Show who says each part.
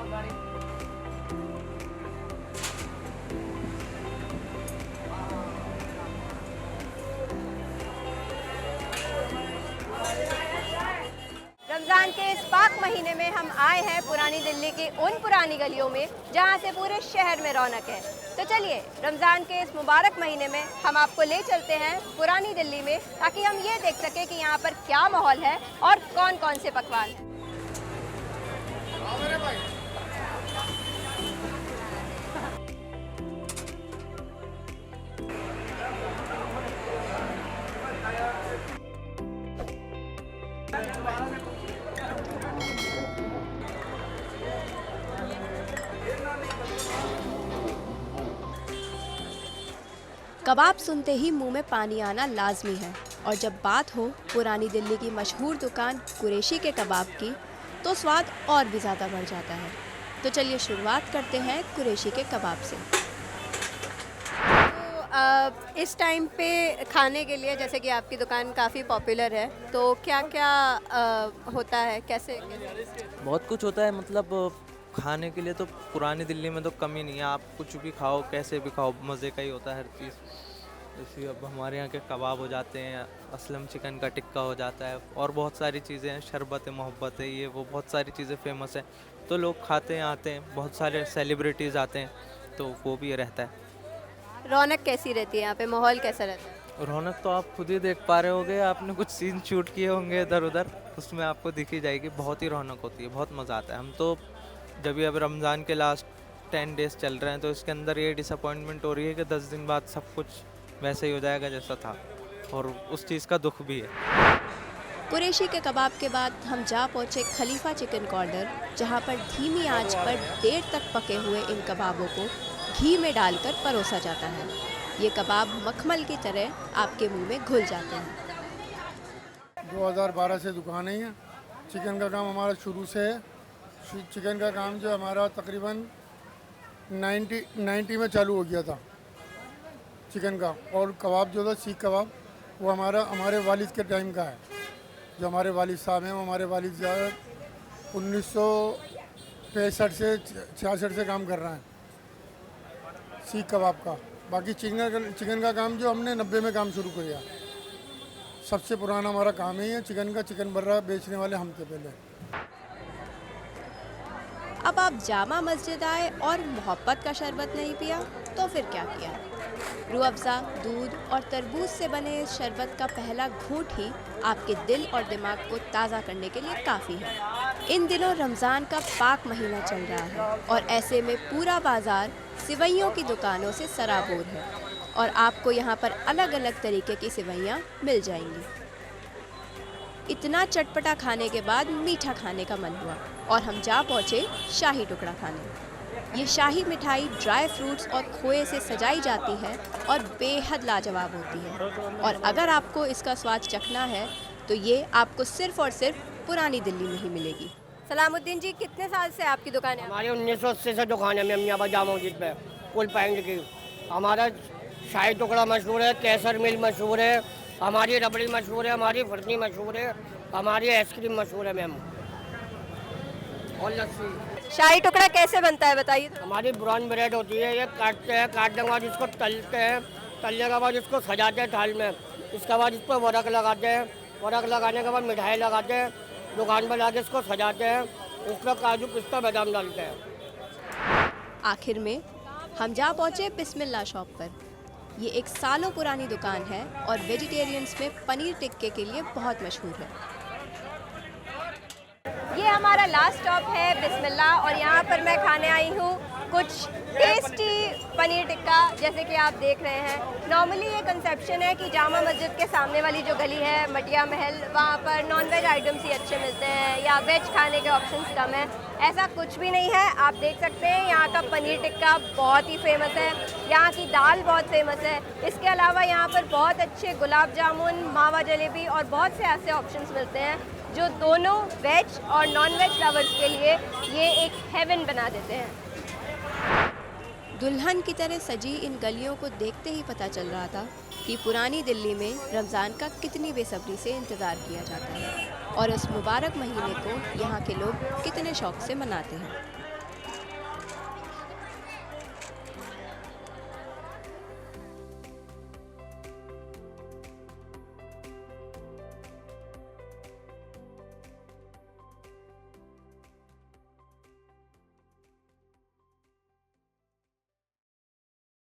Speaker 1: रमज़ान के इस पाक महीने में हम आए हैं पुरानी दिल्ली की उन पुरानी गलियों में जहां से पूरे शहर में रौनक है। तो चलिए रमज़ान के इस मुबारक महीने में हम आपको ले चलते हैं पुरानी दिल्ली में, ताकि हम ये देख सकें कि यहाँ पर क्या माहौल है और कौन कौन से पकवान हैं। कबाब सुनते ही मुंह में पानी आना लाजमी है, और जब बात हो पुरानी दिल्ली की मशहूर दुकान कुरैशी के कबाब की तो स्वाद और भी ज़्यादा बढ़ जाता है। तो चलिए शुरुआत करते हैं कुरैशी के कबाब से। तो इस टाइम पे खाने के लिए, जैसे कि आपकी दुकान काफ़ी पॉपुलर है, तो क्या क्या होता है, कैसे?
Speaker 2: बहुत कुछ होता है, मतलब खाने के लिए तो पुरानी दिल्ली में तो कमी नहीं है। आप कुछ भी खाओ, कैसे भी खाओ, मज़े का ही होता है हर चीज़। जैसे अब हमारे यहाँ के कबाब हो जाते हैं, असलम चिकन का टिक्का हो जाता है, और बहुत सारी चीज़ें हैं, शरबत मोहब्बत है, ये वो बहुत सारी चीज़ें फेमस हैं, तो लोग खाते हैं, आते हैं, बहुत सारे सेलिब्रिटीज़ आते हैं, तो वो भी रहता है।
Speaker 1: रौनक कैसी रहती है यहाँ पे, माहौल कैसा रहता है?
Speaker 2: रौनक तो आप खुद ही देख पा रहे होंगे, आपने कुछ सीन शूट किए होंगे इधर उधर, उसमें आपको दिखी जाएगी। बहुत ही रौनक होती है, बहुत मज़ा आता है। हम तो जब भी अब रमज़ान के लास्ट 10 डेज़ चल रहे हैं, तो इसके अंदर ये डिसअपॉइंटमेंट हो रही है कि 10 दिन बाद सब कुछ वैसे ही हो जाएगा जैसा था, और उस चीज़ का दुख भी है।
Speaker 1: कुरैशी के कबाब के बाद हम जा पहुँचे खलीफा चिकन कॉर्नर, जहाँ पर धीमी आंच पर देर तक पके हुए इन कबाबों को घी में डालकर परोसा जाता है। ये कबाब मखमल की तरह आपके मुंह में घुल जाते हैं।
Speaker 3: 2012 से दुकान है। चिकन का काम हमारा शुरू से है। चिकन का काम जो हमारा तकरीबन 90 में चालू हो गया था चिकन का, और कबाब जो था सीख कबाब, वो हमारे वालिद के टाइम का है। जो हमारे वालिद साहब हैं, वो हमारे वालिद 1965 से 66 से काम कर रहे हैं सीख कबाब का। बाकी चिकन का काम जो हमने 90 में काम शुरू किया। सबसे पुराना हमारा काम है ये चिकन का। चिकन बर्रा बेचने वाले हम थे पहले।
Speaker 1: अब आप जामा मस्जिद आए और मोहब्बत का शरबत नहीं पिया तो फिर क्या किया? रूह अफ़ज़ा, दूध और तरबूज से बने इस शरबत का पहला घूंट ही आपके दिल और दिमाग को ताज़ा करने के लिए काफ़ी है। इन दिनों रमज़ान का पाक महीना चल रहा है, और ऐसे में पूरा बाज़ार सिवैयों की दुकानों से सराबोर है, और आपको यहाँ पर अलग अलग तरीके की सिवैयाँ मिल जाएंगी। इतना चटपटा खाने के बाद मीठा खाने का मन हुआ, और हम जा पहुँचे शाही टुकड़ा खाने। ये शाही मिठाई ड्राई फ्रूट्स और खोए से सजाई जाती है और बेहद लाजवाब होती है, और अगर आपको इसका स्वाद चखना है तो ये आपको सिर्फ़ और सिर्फ पुरानी दिल्ली में ही मिलेगी। सलामुद्दीन जी, कितने साल से आपकी दुकान है?
Speaker 4: हमारी 1980 से दुकान है मेमियाबाद जामा मस्जिद पे, फुल पैंट की। हमारा शाही टुकड़ा मशहूर है, केसर मिल मशहूर है, हमारी रबड़ी मशहूर है, हमारी फर्नी मशहूर है, हमारी आइसक्रीम मशहूर है मैम, और लस्सी।
Speaker 1: शाही टुकड़ा कैसे बनता है बताइए?
Speaker 4: हमारी ब्राउन ब्रेड होती है, ये काटते हैं, काटने के बाद इसको तलते हैं, तलने के बाद इसको सजाते हैं थाल में, इसके बाद इस पर वरक लगाते हैं, वरक लगाने के बाद मिठाई लगाते हैं, दुकान पर लाके इसको सजाते हैं, इस पर काजू पिस्ता बादाम डालते हैं।
Speaker 1: आखिर में हम जा पहुँचे बिस्मिल्लाह शॉप पर। ये एक सालों पुरानी दुकान है और वेजिटेरियंस में पनीर टिक्के के लिए बहुत मशहूर है। ये हमारा लास्ट स्टॉप है बिस्मिल्लाह, और यहाँ पर मैं खाने आई हूँ कुछ टेस्टी पनीर टिक्का। जैसे कि आप देख रहे हैं, नॉर्मली ये कंसेप्शन है कि जामा मस्जिद के सामने वाली जो गली है मटिया महल, वहाँ पर नॉन वेज आइटम्स ही अच्छे मिलते हैं या वेज खाने के ऑप्शंस कम हैं। ऐसा कुछ भी नहीं है। आप देख सकते हैं यहाँ का पनीर टिक्का बहुत ही फेमस है, यहाँ की दाल बहुत फेमस है। इसके अलावा यहाँ पर बहुत अच्छे गुलाब जामुन, मावा जलेबी और बहुत से ऐसे ऑप्शंस मिलते हैं जो दोनों वेज और नॉन वेज लवर्स के लिए ये एक हेवन बना देते हैं। दुल्हन की तरह सजी इन गलियों को देखते ही पता चल रहा था कि पुरानी दिल्ली में रमज़ान का कितनी बेसब्री से इंतज़ार किया जाता है, और इस मुबारक महीने को यहाँ के लोग कितने शौक़ से मनाते हैं।